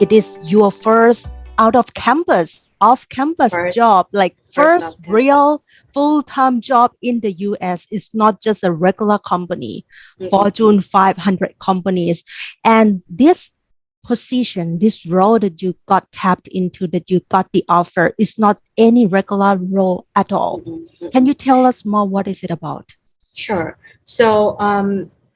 it is your first out of campus, off campus First, job, like first first off real campus. full-time job in the US. It's not just a regular company, Mm-mm. Fortune 500 companies. And this position, this role that you got tapped into, that you got the offer, is not any regular role at all. Mm-mm. Can you Mm-mm. tell us more? What is it about? Sure. So,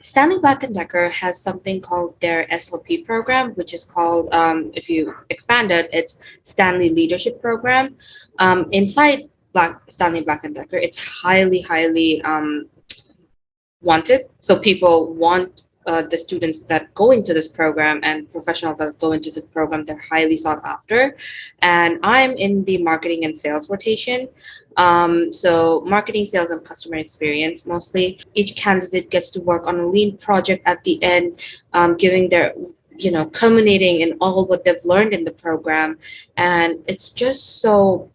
Stanley Black and Decker has something called their SLP program, which is called, if you expand it, it's Stanley Leadership Program. Inside Stanley Black and Decker, it's highly, highly wanted. So people want the students that go into this program and professionals that go into the program, they're highly sought after. And I'm in the marketing and sales rotation. So marketing, sales, and customer experience mostly. Each candidate gets to work on a lean project at the end, giving their culminating in all what they've learned in the program. And it's just so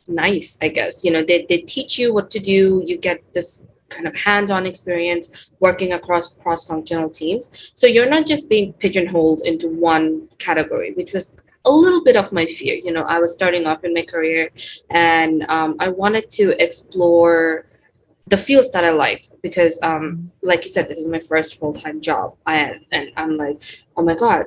nice, I guess. They teach you what to do. You get this kind of hands-on experience working across cross-functional teams. So you're not just being pigeonholed into one category, which was a little bit of my fear. I was starting off in my career, and I wanted to explore the fields that I like because, like you said, this is my first full-time job. And I'm like, oh my God,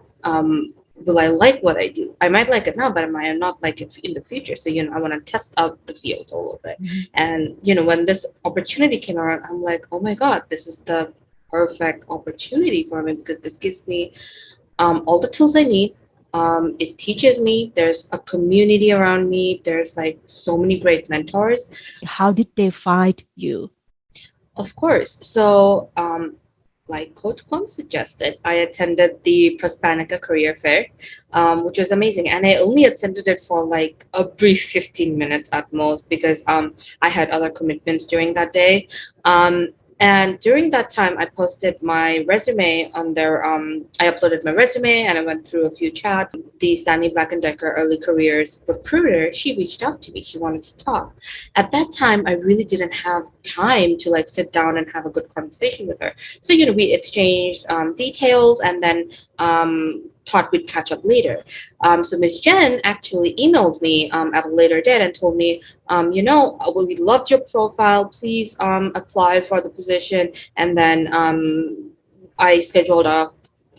will I like what I do? I might like it now, but I might not like it in the future. So, I want to test out the field a little bit. Mhm. And, when this opportunity came around, I'm like, oh my God, this is the perfect opportunity for me because this gives me all the tools I need. It teaches me. There's a community around me. There's like so many great mentors. How did they find you? Of course. So, like Coach Kwan suggested, I attended the Prospanica Career Fair, which was amazing. And I only attended it for like a brief 15 minutes at most because I had other commitments during that day. And during that time, I posted my resume on their, I uploaded my resume and I went through a few chats. The Stanley Black and Decker Early Careers recruiter, she reached out to me. She wanted to talk. At that time, I really didn't have time to like sit down and have a good conversation with her. So, we exchanged details and then thought we'd catch up later. So Miss Jen actually emailed me at a later date and told me, we loved your profile. Please apply for the position. And then I scheduled a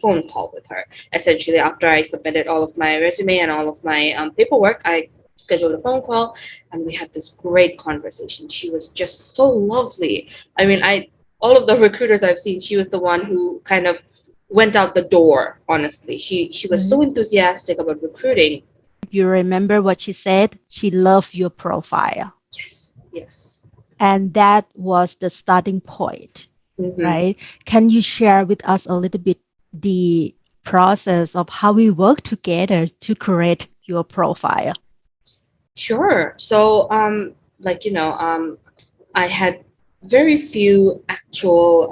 phone call with her. Essentially, after I submitted all of my resume and all of my paperwork, I scheduled a phone call and we had this great conversation. She was just so lovely. I mean, I all of the recruiters I've seen, she was the one who kind of went out the door, honestly. She was so Mhm. enthusiastic about recruiting. You remember what she said? She loved your profile. Yes, yes. And that was the starting point, Hmm. right? Can you share with us a little bit the process of how we work together to create your profile? Sure. So, I had very few actual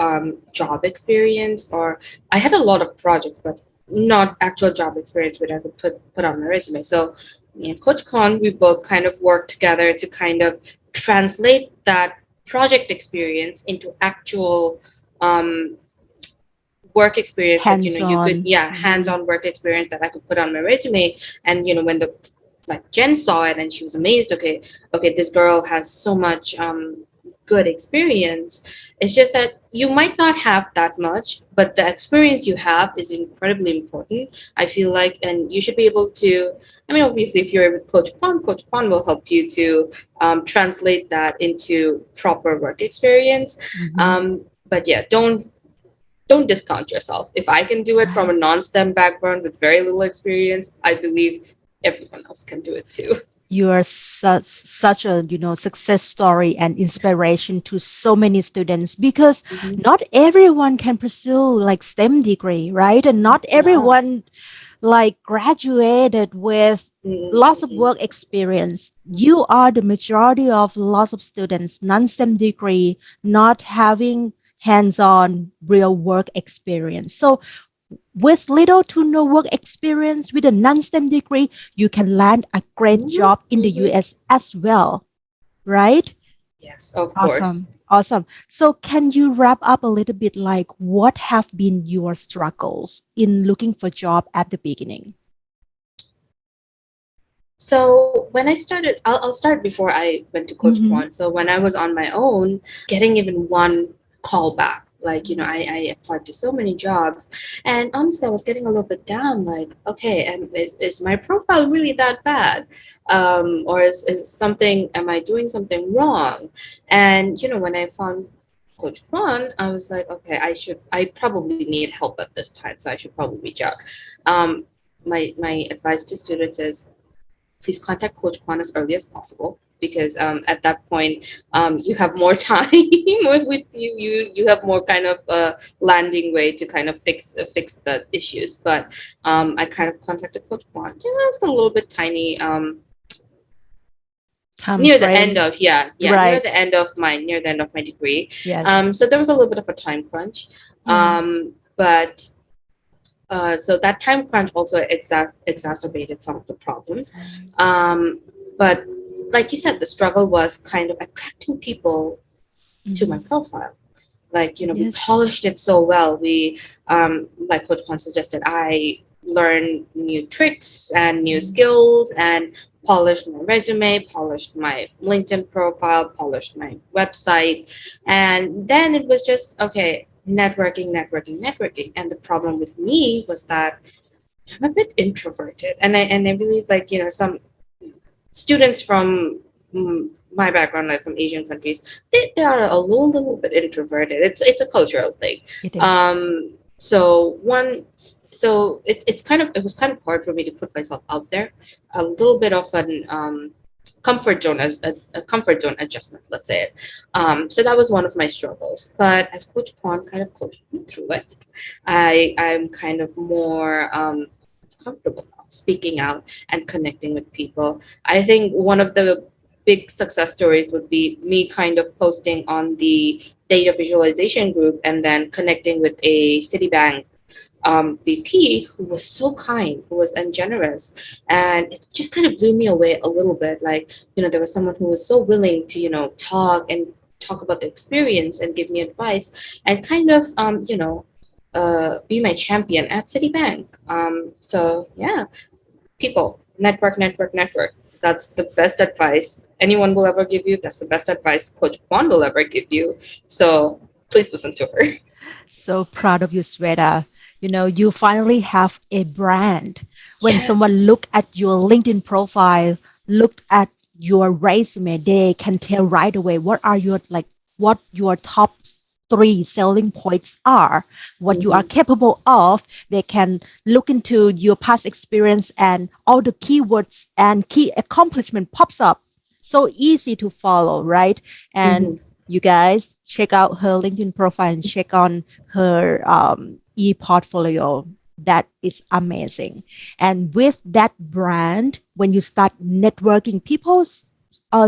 job experience, or I had a lot of projects, but not actual job experience which I could put on my resume. So me and Coach Khan, we both kind of worked together to kind of translate that project experience into actual um, work experience that you could, Hands-on. yeah, Mhm. hands-on work experience that I could put on my resume. And when the like Jen saw it and she was amazed. Okay, this girl has so much good experience. It's just that you might not have that much, but the experience you have is incredibly important, I feel like. And you should be able to, I mean, obviously, if you're with Coach Kwan will help you to translate that into proper work experience. Mhm. But yeah, don't discount yourself. If I can do it from a Right. non-STEM background with very little experience, I believe everyone else can do it too. You are such a success story and inspiration to so many students, because Mhm. not everyone can pursue like STEM degree, right? And not No. everyone like graduated with lots of Mm-mm-mm. work experience. You are the majority of lots of students, non-STEM degree, not having hands-on real work experience. So with little to no work experience with a non-STEM degree, you can land a great Mhm. job in the Mhm. US as well, right? Yes, of course. Awesome. Awesome. So can you wrap up a little bit like what have been your struggles in looking for job at the beginning? So when I started, I'll start before I went to Coach Mm-hmm. Kwan. So when I was on my own, getting even one call back, like, I applied to so many jobs. And honestly, I was getting a little bit down, like, okay, is my profile really that bad? Or is something, am I doing something wrong? And, when I found Coach Kwan, I was like, okay, I probably need help at this time, so I should probably reach out. Um, my advice to students is, please contact Coach Kwan as early as possible, because at that point, you have more time with you. You have more kind of landing way to kind of fix the issues. But I kind of contacted Coach Kwan just a little bit tiny, Time near the end frame. of, yeah, Right. near the end of my degree. Yes. So there was a little bit of a time crunch. Yeah. But so that time crunch also exacerbated some of the problems. Right. But like you said, the struggle was kind of attracting people to my Mm-hmm. profile. Like, we Yes. polished it so well. Like Coach Kwan suggested, I learned new tricks and new Mm. skills, and polished my resume, polished my LinkedIn profile, polished my website. And then it was just, okay, networking, networking, networking. And the problem with me was that I'm a bit introverted. And I believe, like, some students from my background, like from Asian countries, they are a little bit introverted. It's a cultural thing. It is. So it was kind of hard for me to put myself out there. A little bit of an comfort zone, as a comfort zone adjustment, let's say it. So that was one of my struggles. But as Coach Kwan kind of coached me through it, I'm kind of more comfortable now speaking out and connecting with people. I think one of the big success stories would be me kind of posting on the data visualization group, and then connecting with a Citibank VP who was so kind, who was and generous, and it just kind of blew me away a little bit. Like, there was someone who was so willing to, talk about the experience and give me advice, and kind of, be my champion at Citibank. So yeah, people, network, network, network. That's the best advice anyone will ever give you. That's the best advice Coach Juan will ever give you. So please listen to her. So proud of you, Sweta. You finally have a brand. When Yes. someone look at your LinkedIn profile, look at your resume, they can tell right away what your top three selling points are, what you are Mm-hmm. capable of. They can look into your past experience and all the keywords and key accomplishment pops up. So easy to follow, right? And Mm-hmm. you guys check out her LinkedIn profile and check on her e-portfolio. That is amazing. And with that brand, when you start networking, people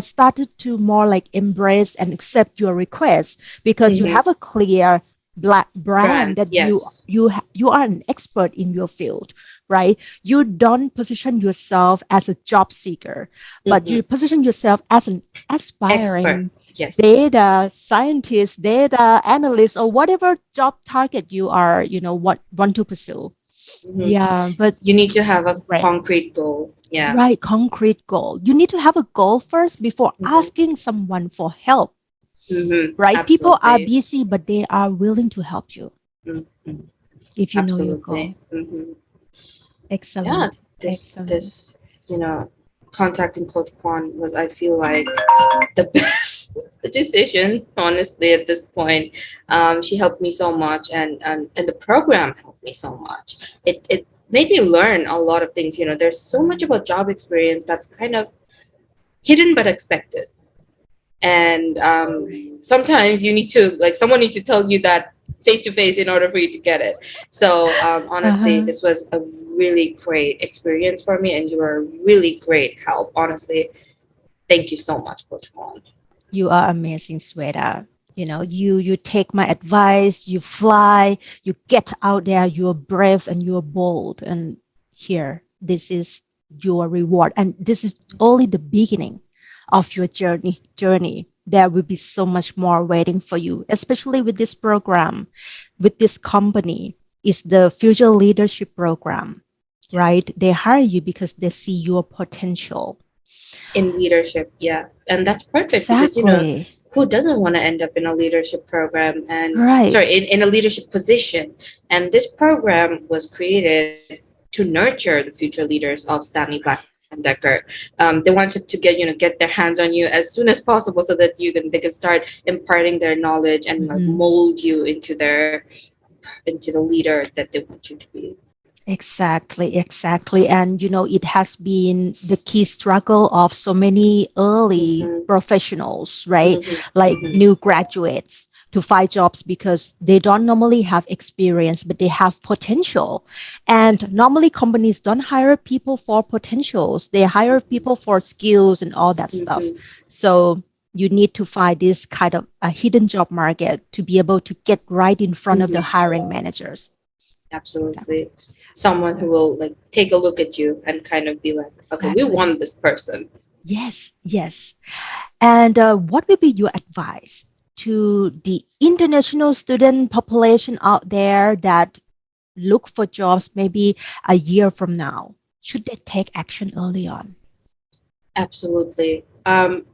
started to more like embrace and accept your request because you Mm-hmm. have a clear black brand Brand. that Yes. you are an expert in your field, right? You don't position yourself as a job seeker, but Mm-hmm. you position yourself as an Expert. aspiring Yes. data scientist, data analyst, or whatever job target you are, want to pursue. Mm-hmm. Yeah, but You need to have a great. concrete goal. Yeah. Right, concrete goal. You need to have a goal first before Mm-hmm. asking someone for help, Mm-hmm. right? People are Absolutely. busy, but they are willing to help you Mm-hmm. if you know your Absolutely. goal. Mm-hmm. Yeah, Excellent, this excellent. this you know contacting Coach Kwan was, I feel like, the best decision, honestly, at this point. She helped me so much, and the program helped me so much. It made me learn a lot of things. There's so much Mm. about job experience that's kind of hidden but expected. And Right. sometimes you need to, like, someone needs to tell you that face to face in order for you to get it. So honestly, Uh-huh. this was a really great experience for me, and you were a really great help, honestly. Thank you so much, Coach Juan. You are amazing, Sweta. You take my advice, you fly, you get out there, you're brave and you're bold. And here, this is your reward. And this is only the beginning of your Yes. journey. There will be so much more waiting for you, especially with this program, with this company. Is the Future Leadership Program. right? Yes. They hire you because they see your potential. In leadership, yeah. And that's perfect because, Exactly. who doesn't want to end up in a leadership program and, Right. sorry, in a leadership position? And this program was created to nurture the future leaders of Stanley Black and Decker. They wanted to get their hands on you as soon as possible so that they can start imparting their knowledge and like Mhm. mold you into the leader that they want you to be. Exactly, exactly. And it has been the key struggle of so many early Mm-hmm. professionals, right? Mm-hmm. Like Mm-hmm. new graduates to find jobs because they don't normally have experience, but they have potential. And Yes. normally companies don't hire people for potentials. They hire people for skills and all that stuff. Mm-hmm. So you need to find this kind of a hidden job market to be able to get right in front of the Mm-hmm. hiring managers. Absolutely. Someone who will like take a look at you and kind of be like, okay, we Exactly. want this person. Yes, yes. And what will be your advice to the international student population out there that look for jobs maybe a year from now? Should they take action early on? Absolutely.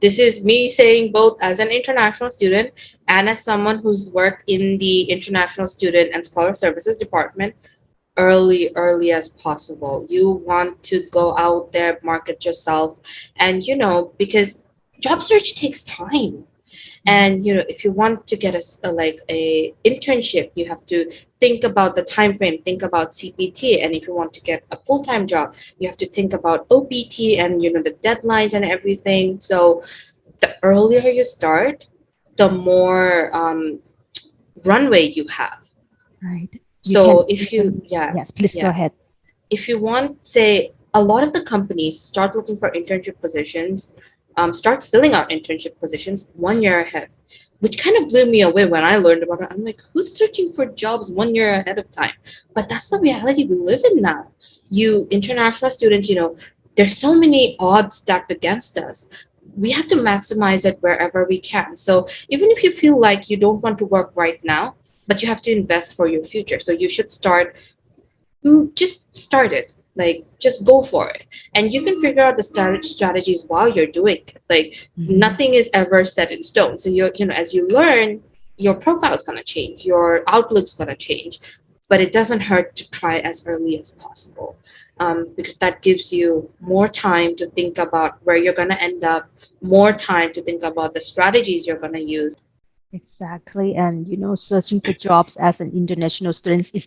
This is me saying both as an international student and as someone who's worked in the International Student and Scholar Services Department early as possible. You want to go out there, market yourself, and because job search takes time. Mhm. And if you want to get a internship, you have to think about the time frame, think about CPT. And if you want to get a full-time job, you have to think about OPT and the deadlines and everything. So the earlier you start, the more runway you have. Right. You can So if you, even, yeah, yes, please go yeah, ahead. if you want, say, a lot of the companies start looking for internship positions, start filling out internship positions 1 year ahead, which kind of blew me away when I learned about it. I'm like, who's searching for jobs 1 year ahead of time? But that's the reality we live in now. You international students, there's so many odds stacked against us. We have to maximize it wherever we can. So even if you feel like you don't want to work right now, but you have to invest for your future. So you should start just start it, like just go for it, and you can figure out the strategies while you're doing it. Like Mhm. nothing is ever set in stone, so as you learn, your profile is going to change, your outlook's going to change, but it doesn't hurt to try as early as possible, because that gives you more time to think about where you're going to end up, more time to think about the strategies you're going to use. Exactly. And, searching for jobs as an international student is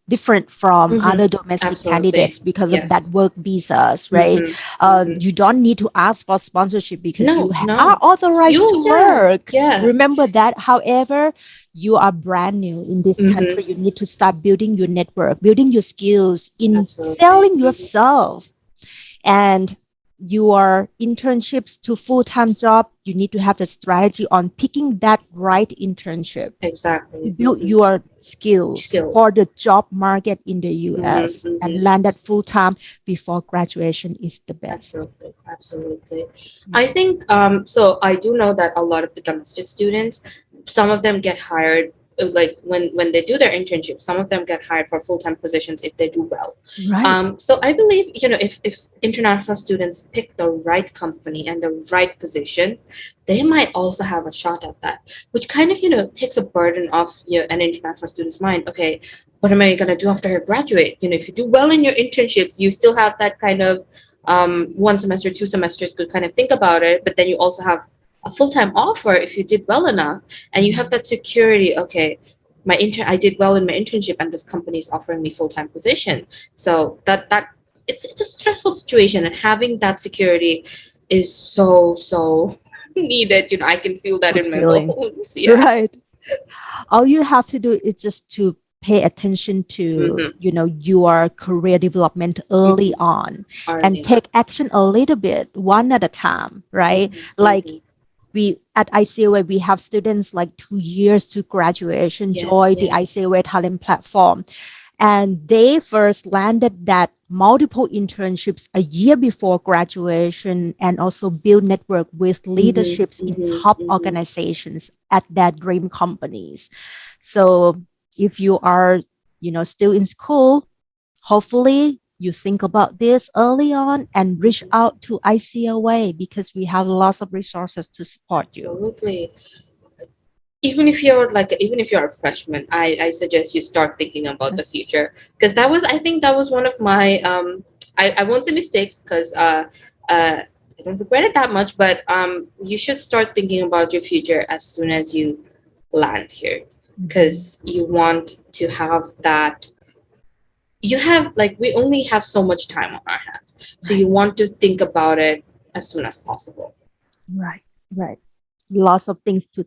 different from Mm-hmm. other domestic candidates Absolutely. because of that Yes. work visas, right? Mm-hmm. Mm-hmm. You don't need to ask for sponsorship because you No, are no. authorized to Yeah, work. yeah. Remember that. However, you are brand new in this Mm-hmm. country. You need to start building your network, building your skills in Absolutely. selling Mm-hmm. yourself. And your internships to full-time job, you need to have the strategy on picking that right internship to Exactly. build Mm-hmm. your skills for Skills. the job market in the Mm-hmm. US and Mm-hmm. land that full-time before graduation is the best. Absolutely, absolutely. I Mhm. think so I do know that a lot of the domestic students, some of them get hired like when they do their internship, some of them get hired for full-time positions if they do well. Right. So I believe, if international students pick the right company and the right position, they might also have a shot at that, which kind of, takes a burden off an international student's mind. Okay, what am I going to do after I graduate? If you do well in your internships, you still have that kind of 1 semester, 2 semesters to kind of think about it, but then you also have a full-time offer if you did well enough, and you have Mhm. that security. Okay, I did well in my internship, and this company is offering me full-time position. So that it's a stressful situation, and having that security is so needed. I can feel that in my Fulfilling. bones. Yeah. Right. All you have to do is just to pay attention to, Mm-hmm. your career development early Mm-hmm. on and Early on. take action a little bit, one at a time, right? Mm-hmm. Like Mm-hmm. we at ICAway, we have students like 2 years to graduation Yes. join the Yes. ICAway talent platform. And they first landed that multiple internships a year before graduation and also build network with Mm-hmm. leaderships in Mm-hmm. top Mm-hmm. organizations at their dream companies. So if you are, still in school, hopefully you think about this early on and reach out to ICAway because we have lots of resources to support you. Absolutely. Even if you're a freshman, I suggest you start thinking about the future, because I think that was one of my I won't say mistakes, because I don't regret it that much, but you should start thinking about your future as soon as you land here, Mhm. because you want to have that. You have, like, we only have so much time on our hands, so you Right, want to think about it as soon as possible. right, right. Lots of things to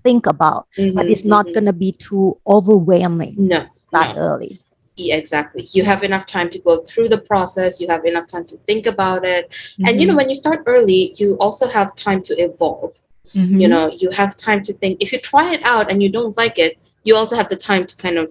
think about, but it's Mm-hmm, not mm-hmm. gonna be too overwhelming. No, Start no. early. Yeah, exactly. You have enough time to go through the process, you have enough time to think about it. And Mm-hmm. when you start early, you also have time to evolve. Mm-hmm. You have time to think. If you try it out and you don't like it, you also have the time to kind of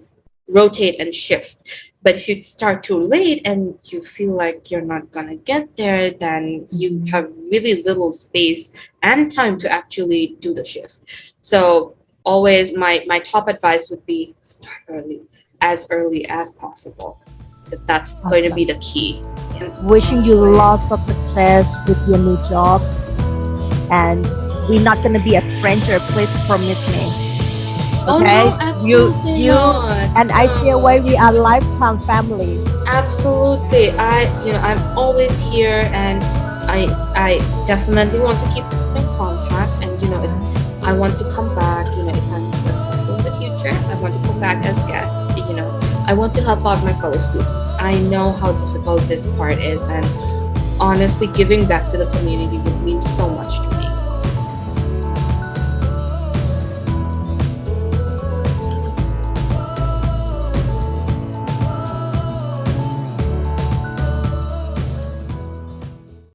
rotate and shift. But if you start too late and you feel like you're not gonna get there, then you Mm-hmm. have really little space and time to actually do the shift. So always, my top advice would be start early as possible, because that's going to be Awesome. the key. Wishing you lots of success with your new job, and we're not gonna be a stranger. Please promise me. Oh no, Okay? absolutely You not. and I see a way we are No. lifetime family. Absolutely. I'm always here, and I definitely want to keep in contact. And if I want to come back, if I'm successful in the future, I want to come back as guest. I want to help out my fellow students. I know how difficult this part is, and honestly, giving back to the community would mean so